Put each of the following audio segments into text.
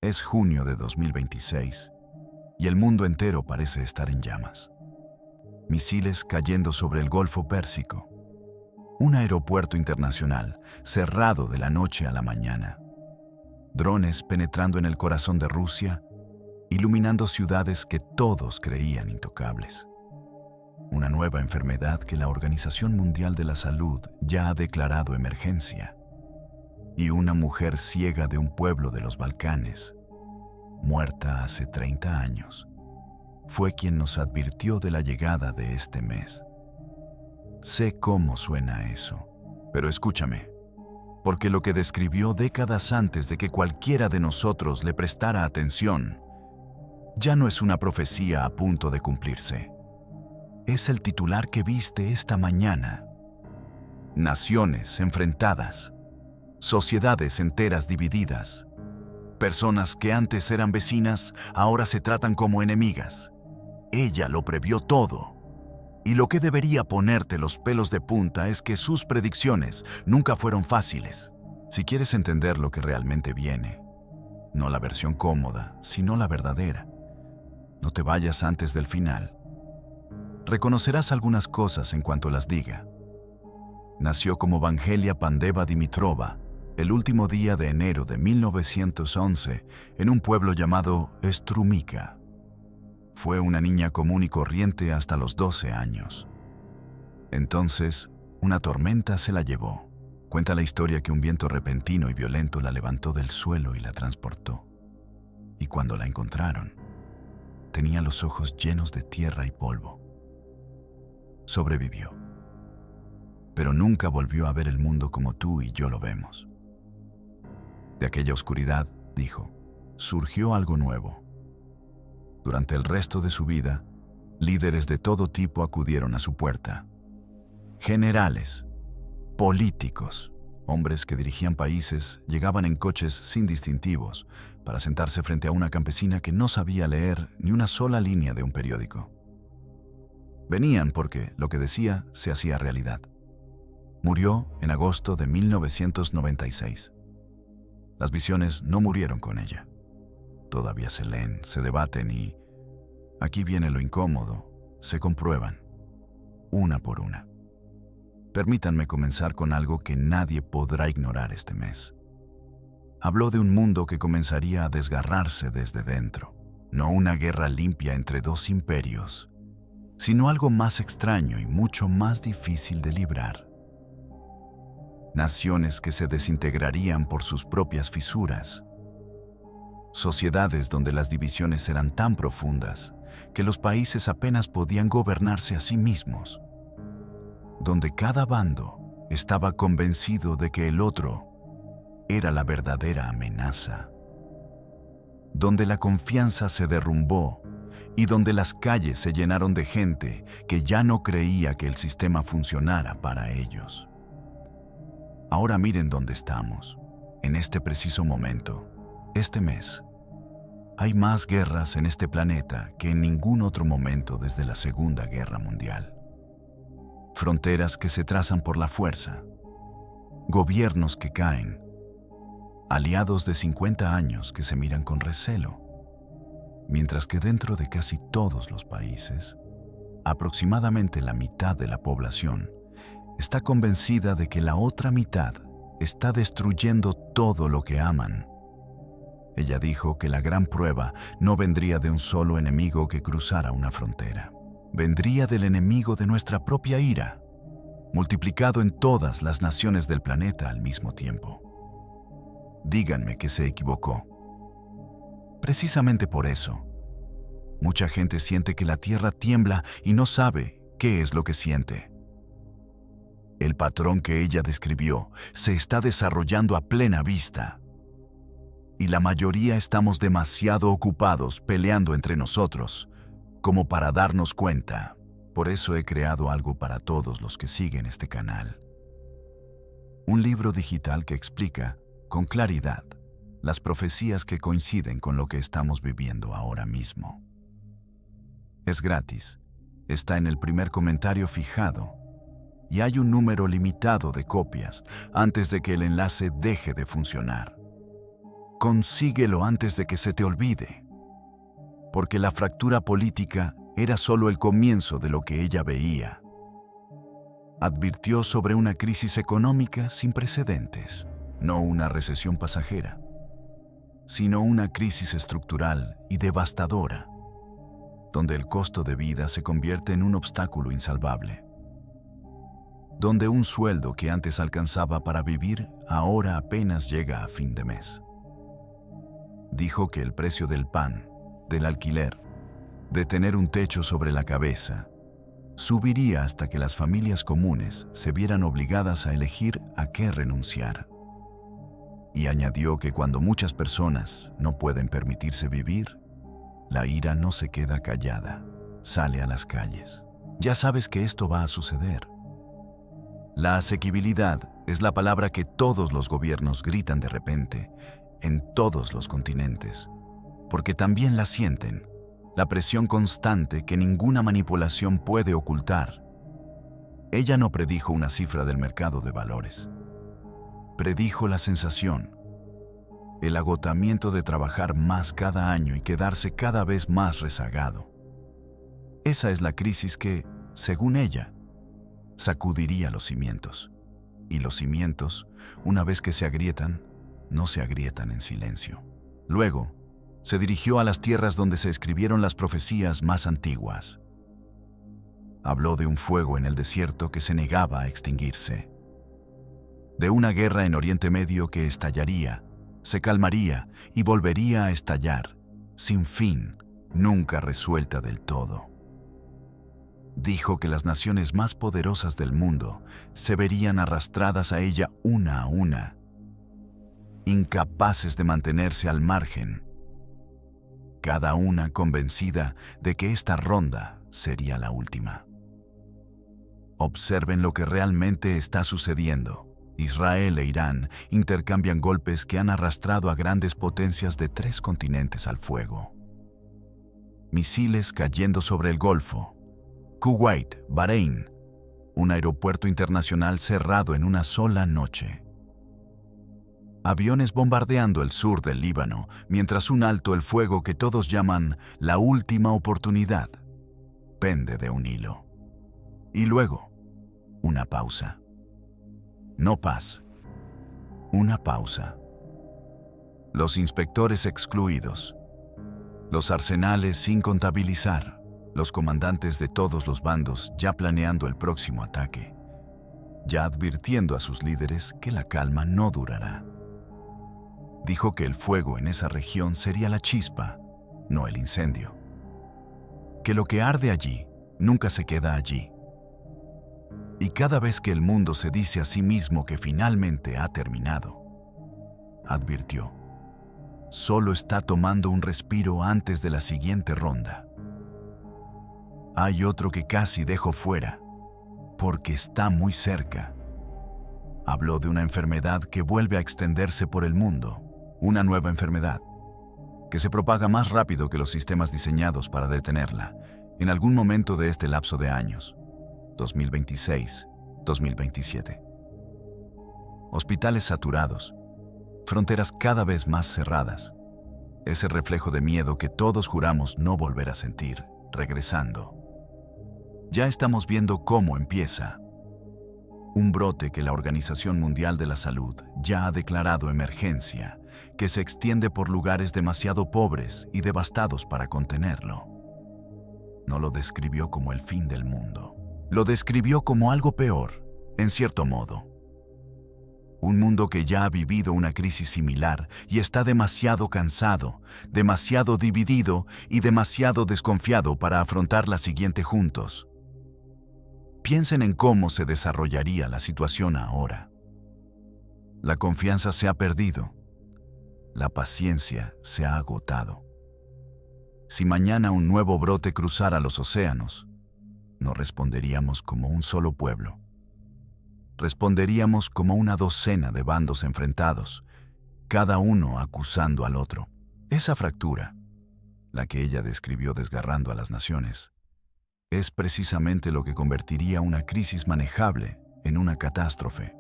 Es junio de 2026 y el mundo entero parece estar en llamas. Misiles cayendo sobre el Golfo Pérsico. Un aeropuerto internacional cerrado de la noche a la mañana. Drones penetrando en el corazón de Rusia, iluminando ciudades que todos creían intocables. Una nueva enfermedad que la Organización Mundial de la Salud ya ha declarado emergencia. Y una mujer ciega de un pueblo de los Balcanes, muerta hace 30 años, fue quien nos advirtió de la llegada de este mes. Sé cómo suena eso, pero escúchame, porque lo que describió décadas antes de que cualquiera de nosotros le prestara atención, ya no es una profecía a punto de cumplirse. Es el titular que viste esta mañana. Naciones enfrentadas, sociedades enteras divididas, personas que antes eran vecinas ahora se tratan como enemigas. Ella lo previó todo. Y lo que debería ponerte los pelos de punta es que sus predicciones nunca fueron fáciles. Si quieres entender lo que realmente viene, no la versión cómoda, sino la verdadera, no te vayas antes del final. Reconocerás algunas cosas en cuanto las diga. Nació como Vangelia Pandeva Dimitrova el último día de enero de 1911 en un pueblo llamado Strumica. Fue una niña común y corriente hasta los 12 años. Entonces, una tormenta se la llevó. Cuenta la historia que un viento repentino y violento la levantó del suelo y la transportó. Y cuando la encontraron, tenía los ojos llenos de tierra y polvo. Sobrevivió. Pero nunca volvió a ver el mundo como tú y yo lo vemos. De aquella oscuridad, dijo, surgió algo nuevo. Durante el resto de su vida, líderes de todo tipo acudieron a su puerta. Generales, políticos, hombres que dirigían países, llegaban en coches sin distintivos para sentarse frente a una campesina que no sabía leer ni una sola línea de un periódico. Venían porque lo que decía se hacía realidad. Murió en agosto de 1996. Las visiones no murieron con ella. Todavía se leen, se debaten y, aquí viene lo incómodo, se comprueban, una por una. Permítanme comenzar con algo que nadie podrá ignorar este mes. Habló de un mundo que comenzaría a desgarrarse desde dentro, no una guerra limpia entre dos imperios, sino algo más extraño y mucho más difícil de librar. Naciones que se desintegrarían por sus propias fisuras. Sociedades donde las divisiones eran tan profundas que los países apenas podían gobernarse a sí mismos. Donde cada bando estaba convencido de que el otro era la verdadera amenaza. Donde la confianza se derrumbó y donde las calles se llenaron de gente que ya no creía que el sistema funcionara para ellos. Ahora miren dónde estamos, en este preciso momento, este mes. Hay más guerras en este planeta que en ningún otro momento desde la Segunda Guerra Mundial. Fronteras que se trazan por la fuerza, gobiernos que caen, aliados de 50 años que se miran con recelo, mientras que dentro de casi todos los países, aproximadamente la mitad de la población está convencida de que la otra mitad está destruyendo todo lo que aman. Ella dijo que la gran prueba no vendría de un solo enemigo que cruzara una frontera. Vendría del enemigo de nuestra propia ira, multiplicado en todas las naciones del planeta al mismo tiempo. Díganme que se equivocó. Precisamente por eso, mucha gente siente que la tierra tiembla y no sabe qué es lo que siente. El patrón que ella describió se está desarrollando a plena vista. Y la mayoría estamos demasiado ocupados peleando entre nosotros como para darnos cuenta. Por eso he creado algo para todos los que siguen este canal. Un libro digital que explica, con claridad, las profecías que coinciden con lo que estamos viviendo ahora mismo. Es gratis, está en el primer comentario fijado y hay un número limitado de copias antes de que el enlace deje de funcionar. Consíguelo antes de que se te olvide, porque la fractura política era solo el comienzo de lo que ella veía. Advirtió sobre una crisis económica sin precedentes, no una recesión pasajera, sino una crisis estructural y devastadora, donde el costo de vida se convierte en un obstáculo insalvable, donde un sueldo que antes alcanzaba para vivir ahora apenas llega a fin de mes. Dijo que el precio del pan, del alquiler, de tener un techo sobre la cabeza, subiría hasta que las familias comunes se vieran obligadas a elegir a qué renunciar. Y añadió que cuando muchas personas no pueden permitirse vivir, la ira no se queda callada, sale a las calles. Ya sabes que esto va a suceder. La asequibilidad es la palabra que todos los gobiernos gritan de repente, en todos los continentes, porque también la sienten, la presión constante que ninguna manipulación puede ocultar. Ella no predijo una cifra del mercado de valores. Predijo la sensación, el agotamiento de trabajar más cada año y quedarse cada vez más rezagado. Esa es la crisis que, según ella, sacudiría los cimientos. Y los cimientos, una vez que se agrietan, no se agrietan en silencio. Luego, se dirigió a las tierras donde se escribieron las profecías más antiguas. Habló de un fuego en el desierto que se negaba a extinguirse, de una guerra en Oriente Medio que estallaría, se calmaría y volvería a estallar, sin fin, nunca resuelta del todo. Dijo que las naciones más poderosas del mundo se verían arrastradas a ella una a una, incapaces de mantenerse al margen, cada una convencida de que esta ronda sería la última. Observen lo que realmente está sucediendo. Israel e Irán intercambian golpes que han arrastrado a grandes potencias de 3 continentes al fuego. Misiles cayendo sobre el Golfo, Kuwait, Bahrein, un aeropuerto internacional cerrado en una sola noche. Aviones bombardeando el sur del Líbano, mientras un alto el fuego que todos llaman la última oportunidad pende de un hilo. Y luego, una pausa. No paz, una pausa. Los inspectores excluidos, los arsenales sin contabilizar, los comandantes de todos los bandos ya planeando el próximo ataque, ya advirtiendo a sus líderes que la calma no durará. Dijo que el fuego en esa región sería la chispa, no el incendio. Que lo que arde allí nunca se queda allí. Y cada vez que el mundo se dice a sí mismo que finalmente ha terminado, advirtió, solo está tomando un respiro antes de la siguiente ronda. Hay otro que casi dejo fuera, porque está muy cerca. Habló de una enfermedad que vuelve a extenderse por el mundo, una nueva enfermedad, que se propaga más rápido que los sistemas diseñados para detenerla, en algún momento de este lapso de años, 2026, 2027. Hospitales saturados, fronteras cada vez más cerradas, ese reflejo de miedo que todos juramos no volver a sentir, regresando. Ya estamos viendo cómo empieza. Un brote que la Organización Mundial de la Salud ya ha declarado emergencia, que se extiende por lugares demasiado pobres y devastados para contenerlo. No lo describió como el fin del mundo. Lo describió como algo peor, en cierto modo. Un mundo que ya ha vivido una crisis similar y está demasiado cansado, demasiado dividido y demasiado desconfiado para afrontar la siguiente juntos. Piensen en cómo se desarrollaría la situación ahora. La confianza se ha perdido. La paciencia se ha agotado. Si mañana un nuevo brote cruzara los océanos, no responderíamos como un solo pueblo. Responderíamos como una docena de bandos enfrentados, cada uno acusando al otro. Esa fractura, la que ella describió desgarrando a las naciones, es precisamente lo que convertiría una crisis manejable en una catástrofe.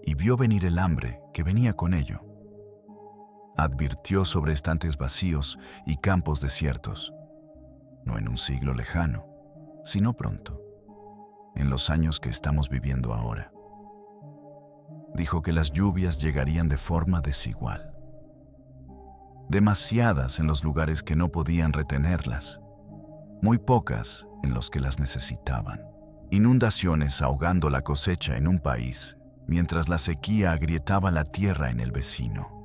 Y vio venir el hambre que venía con ello. Advirtió sobre estantes vacíos y campos desiertos, no en un siglo lejano, sino pronto, en los años que estamos viviendo ahora. Dijo que las lluvias llegarían de forma desigual, demasiadas en los lugares que no podían retenerlas, muy pocas en los que las necesitaban. Inundaciones ahogando la cosecha en un país, mientras la sequía agrietaba la tierra en el vecino.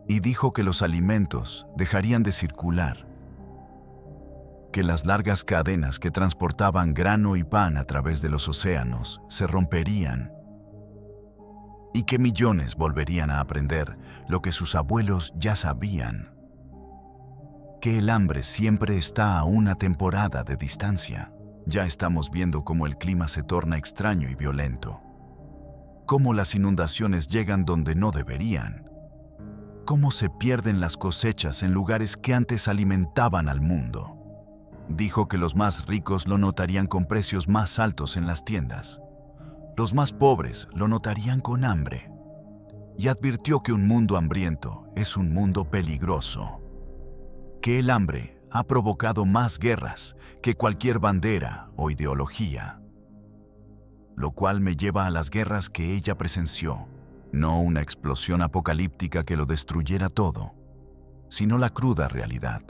Y dijo que los alimentos dejarían de circular, que las largas cadenas que transportaban grano y pan a través de los océanos se romperían y que millones volverían a aprender lo que sus abuelos ya sabían, que el hambre siempre está a una temporada de distancia. Ya estamos viendo cómo el clima se torna extraño y violento, cómo las inundaciones llegan donde no deberían, cómo se pierden las cosechas en lugares que antes alimentaban al mundo. Dijo que los más ricos lo notarían con precios más altos en las tiendas. Los más pobres lo notarían con hambre. Y advirtió que un mundo hambriento es un mundo peligroso. Que el hambre ha provocado más guerras que cualquier bandera o ideología. Lo cual me lleva a las guerras que ella presenció. No una explosión apocalíptica que lo destruyera todo, sino la cruda realidad.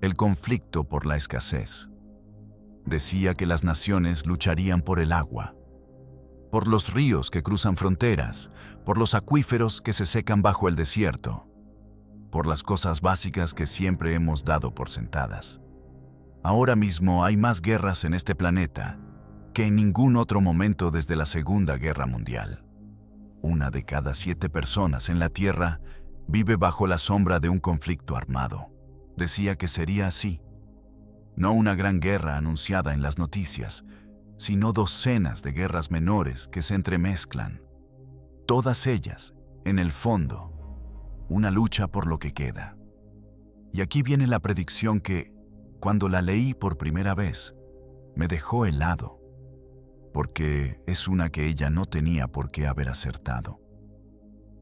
El conflicto por la escasez. Decía que las naciones lucharían por el agua, por los ríos que cruzan fronteras, por los acuíferos que se secan bajo el desierto, por las cosas básicas que siempre hemos dado por sentadas. Ahora mismo hay más guerras en este planeta que en ningún otro momento desde la Segunda Guerra Mundial. 1 de cada 7 personas en la Tierra vive bajo la sombra de un conflicto armado. Decía que sería así. No una gran guerra anunciada en las noticias, sino docenas de guerras menores que se entremezclan. Todas ellas, en el fondo, una lucha por lo que queda. Y aquí viene la predicción que, cuando la leí por primera vez, me dejó helado, porque es una que ella no tenía por qué haber acertado.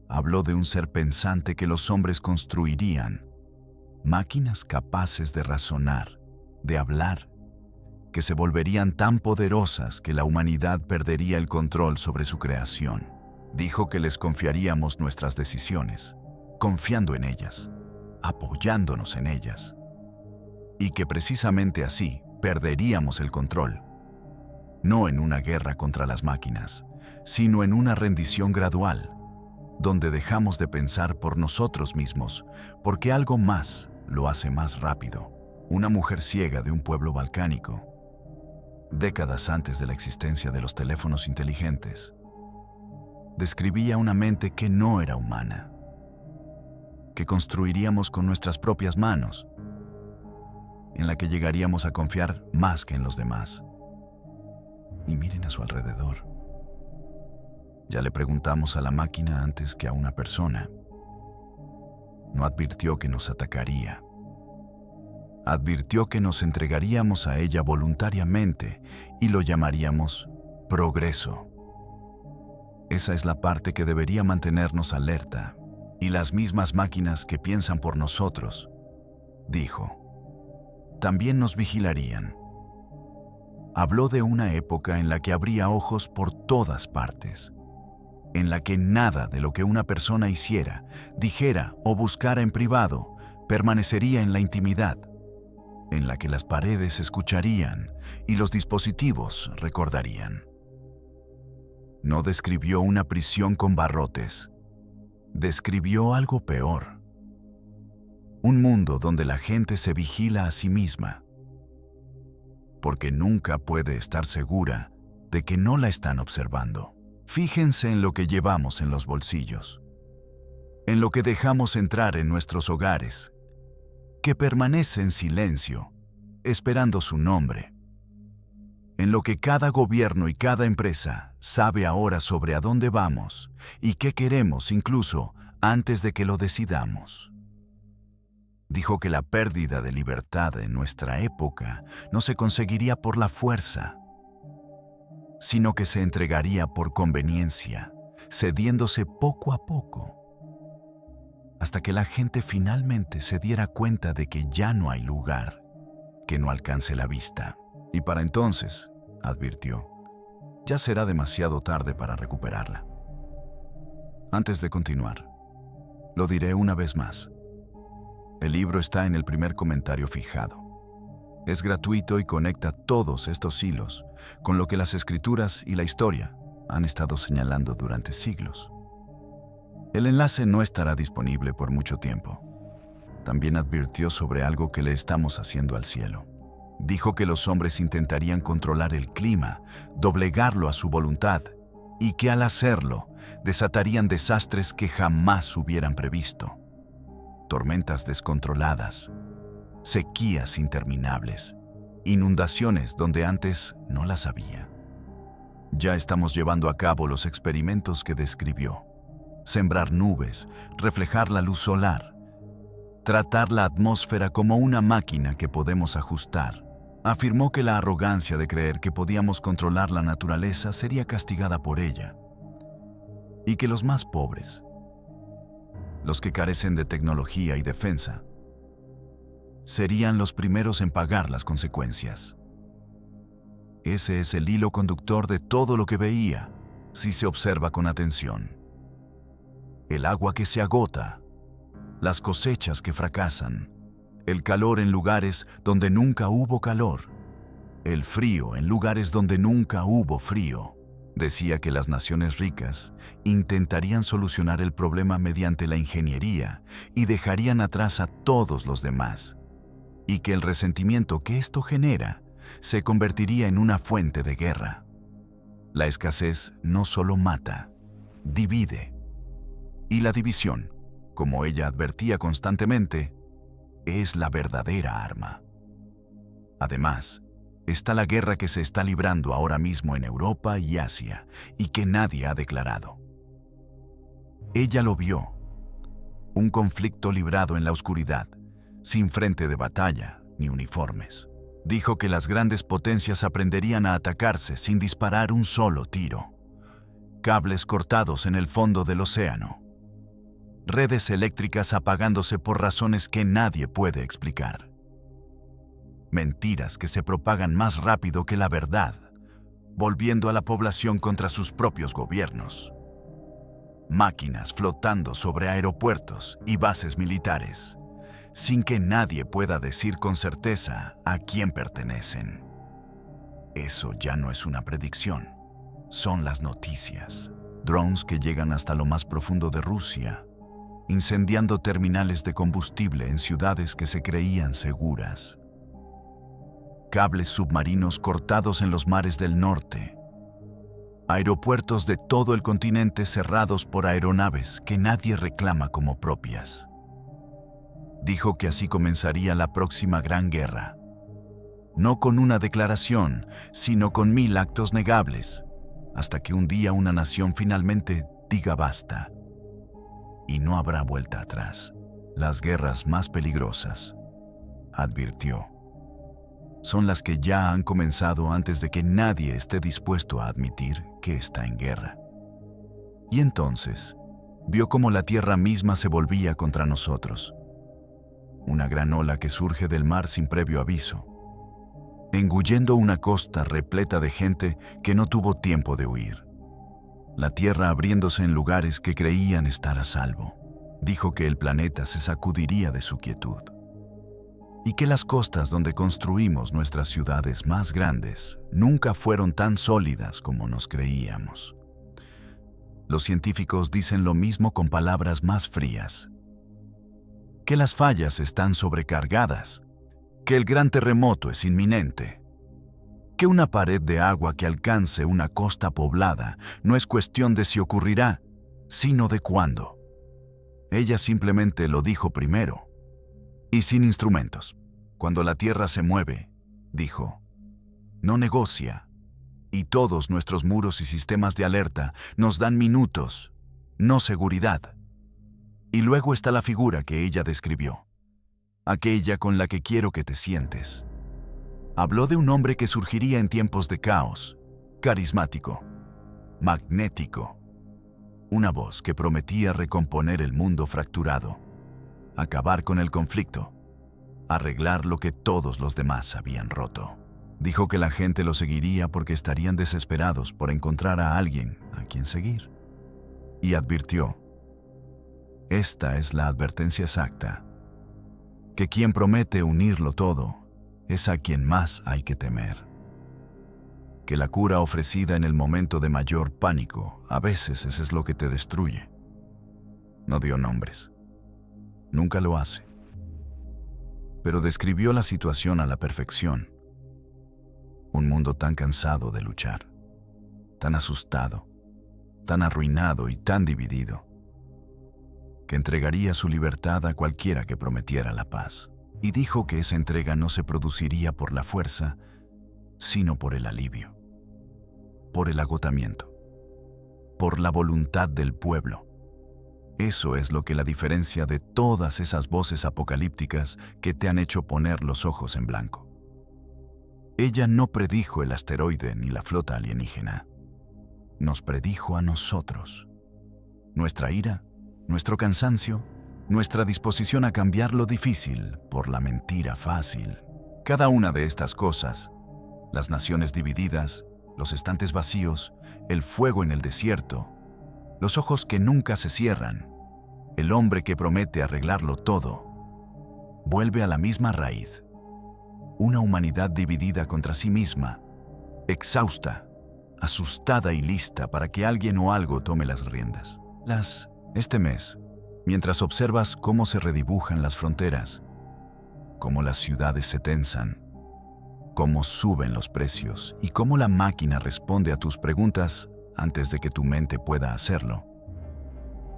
Habló de un ser pensante que los hombres construirían, máquinas capaces de razonar, de hablar, que se volverían tan poderosas que la humanidad perdería el control sobre su creación. Dijo que les confiaríamos nuestras decisiones, confiando en ellas, apoyándonos en ellas, y que precisamente así perderíamos el control, no en una guerra contra las máquinas, sino en una rendición gradual, donde dejamos de pensar por nosotros mismos, porque algo más lo hace más rápido. Una mujer ciega de un pueblo balcánico, décadas antes de la existencia de los teléfonos inteligentes, describía una mente que no era humana, que construiríamos con nuestras propias manos, en la que llegaríamos a confiar más que en los demás. Y miren a su alrededor. Ya le preguntamos a la máquina antes que a una persona. No advirtió que nos atacaría. Advirtió que nos entregaríamos a ella voluntariamente y lo llamaríamos progreso. Esa es la parte que debería mantenernos alerta. Y las mismas máquinas que piensan por nosotros, dijo, también nos vigilarían. Habló de una época en la que habría ojos por todas partes, en la que nada de lo que una persona hiciera, dijera o buscara en privado permanecería en la intimidad, en la que las paredes escucharían y los dispositivos recordarían. No describió una prisión con barrotes, describió algo peor. Un mundo donde la gente se vigila a sí misma, porque nunca puede estar segura de que no la están observando. Fíjense en lo que llevamos en los bolsillos, en lo que dejamos entrar en nuestros hogares, que permanece en silencio, esperando su nombre, en lo que cada gobierno y cada empresa sabe ahora sobre a dónde vamos y qué queremos incluso antes de que lo decidamos. Dijo que la pérdida de libertad en nuestra época no se conseguiría por la fuerza, sino que se entregaría por conveniencia, cediéndose poco a poco. hasta que la gente finalmente se diera cuenta de que ya no hay lugar que no alcance la vista. Y para entonces, advirtió, ya será demasiado tarde para recuperarla. Antes de continuar, lo diré una vez más. El libro está en el primer comentario fijado. Es gratuito y conecta todos estos hilos con lo que las escrituras y la historia han estado señalando durante siglos. El enlace no estará disponible por mucho tiempo. También advirtió sobre algo que le estamos haciendo al cielo. Dijo que los hombres intentarían controlar el clima, doblegarlo a su voluntad, y que al hacerlo, desatarían desastres que jamás hubieran previsto. Tormentas descontroladas, sequías interminables, inundaciones donde antes no las había. Ya estamos llevando a cabo los experimentos que describió. Sembrar nubes, reflejar la luz solar, tratar la atmósfera como una máquina que podemos ajustar. Afirmó que la arrogancia de creer que podíamos controlar la naturaleza sería castigada por ella, y que los más pobres, los que carecen de tecnología y defensa, serían los primeros en pagar las consecuencias. Ese es el hilo conductor de todo lo que veía, si se observa con atención. El agua que se agota, las cosechas que fracasan, el calor en lugares donde nunca hubo calor, el frío en lugares donde nunca hubo frío. Decía que las naciones ricas intentarían solucionar el problema mediante la ingeniería y dejarían atrás a todos los demás, y que el resentimiento que esto genera se convertiría en una fuente de guerra. La escasez no solo mata, divide. Y la división, como ella advertía constantemente, es la verdadera arma. Además, está la guerra que se está librando ahora mismo en Europa y Asia y que nadie ha declarado. Ella lo vio, un conflicto librado en la oscuridad, sin frente de batalla ni uniformes. Dijo que las grandes potencias aprenderían a atacarse sin disparar un solo tiro. Cables cortados en el fondo del océano. Redes eléctricas apagándose por razones que nadie puede explicar. Mentiras que se propagan más rápido que la verdad, volviendo a la población contra sus propios gobiernos. Máquinas flotando sobre aeropuertos y bases militares, sin que nadie pueda decir con certeza a quién pertenecen. Eso ya no es una predicción, son las noticias. Drones que llegan hasta lo más profundo de Rusia, incendiando terminales de combustible en ciudades que se creían seguras. Cables submarinos cortados en los mares del norte. Aeropuertos de todo el continente cerrados por aeronaves que nadie reclama como propias. Dijo que así comenzaría la próxima gran guerra. No con una declaración, sino con 1000 actos negables, hasta que un día una nación finalmente diga basta. Y no habrá vuelta atrás. Las guerras más peligrosas, advirtió, son las que ya han comenzado antes de que nadie esté dispuesto a admitir que está en guerra. Y entonces, vio cómo la tierra misma se volvía contra nosotros. Una gran ola que surge del mar sin previo aviso, engullendo una costa repleta de gente que no tuvo tiempo de huir. La tierra abriéndose en lugares que creían estar a salvo. Dijo que el planeta se sacudiría de su quietud y que las costas donde construimos nuestras ciudades más grandes nunca fueron tan sólidas como nos creíamos. Los científicos dicen lo mismo con palabras más frías. Que las fallas están sobrecargadas, que el gran terremoto es inminente, que una pared de agua que alcance una costa poblada no es cuestión de si ocurrirá, sino de cuándo. Ella simplemente lo dijo primero, y sin instrumentos. Cuando la tierra se mueve, dijo, no negocia, y todos nuestros muros y sistemas de alerta nos dan minutos, no seguridad. Y luego está la figura que ella describió, aquella con la que quiero que te sientes. Habló de un hombre que surgiría en tiempos de caos, carismático, magnético, una voz que prometía recomponer el mundo fracturado. acabar con el conflicto, arreglar lo que todos los demás habían roto. Dijo que la gente lo seguiría porque estarían desesperados por encontrar a alguien a quien seguir. Y advirtió: esta es la advertencia exacta, que quien promete unirlo todo es a quien más hay que temer. Que la cura ofrecida en el momento de mayor pánico a veces es lo que te destruye. No dio nombres. Nunca lo hace. Pero describió la situación a la perfección. Un mundo tan cansado de luchar, tan asustado, tan arruinado y tan dividido, que entregaría su libertad a cualquiera que prometiera la paz. Y dijo que esa entrega no se produciría por la fuerza, sino por el alivio, por el agotamiento, por la voluntad del pueblo. Eso es lo que la diferencia de todas esas voces apocalípticas que te han hecho poner los ojos en blanco. Ella no predijo el asteroide ni la flota alienígena. Nos predijo a nosotros. Nuestra ira, nuestro cansancio, nuestra disposición a cambiar lo difícil por la mentira fácil. Cada una de estas cosas, las naciones divididas, los estantes vacíos, el fuego en el desierto, los ojos que nunca se cierran, el hombre que promete arreglarlo todo, vuelve a la misma raíz. Una humanidad dividida contra sí misma, exhausta, asustada y lista para que alguien o algo tome las riendas. Este mes, mientras observas cómo se redibujan las fronteras, cómo las ciudades se tensan, cómo suben los precios y cómo la máquina responde a tus preguntas antes de que tu mente pueda hacerlo,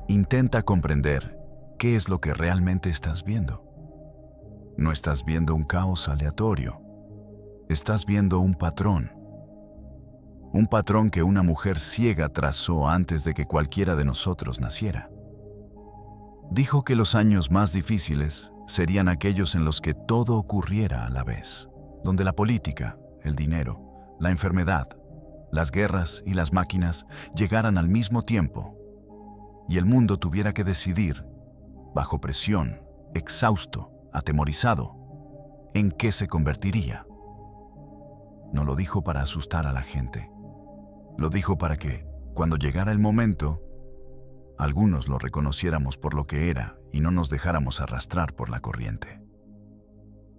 intenta comprender qué es lo que realmente estás viendo. No estás viendo un caos aleatorio, estás viendo un patrón que una mujer ciega trazó antes de que cualquiera de nosotros naciera. Dijo que los años más difíciles serían aquellos en los que todo ocurriera a la vez, donde la política, el dinero, la enfermedad, las guerras y las máquinas llegaran al mismo tiempo, y el mundo tuviera que decidir, bajo presión, exhausto, atemorizado, en qué se convertiría. No lo dijo para asustar a la gente. Lo dijo para que, cuando llegara el momento, algunos lo reconociéramos por lo que era y no nos dejáramos arrastrar por la corriente.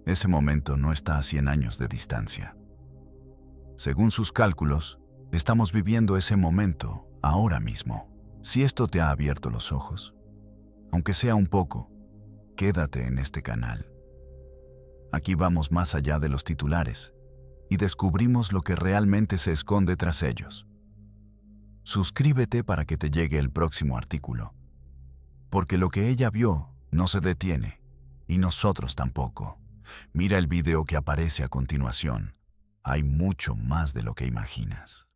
Ese momento no está a 100 años de distancia. Según sus cálculos, estamos viviendo ese momento ahora mismo. Si esto te ha abierto los ojos, aunque sea un poco, quédate en este canal. Aquí vamos más allá de los titulares y descubrimos lo que realmente se esconde tras ellos. Suscríbete para que te llegue el próximo artículo, porque lo que ella vio no se detiene, y nosotros tampoco. Mira el video que aparece a continuación. Hay mucho más de lo que imaginas.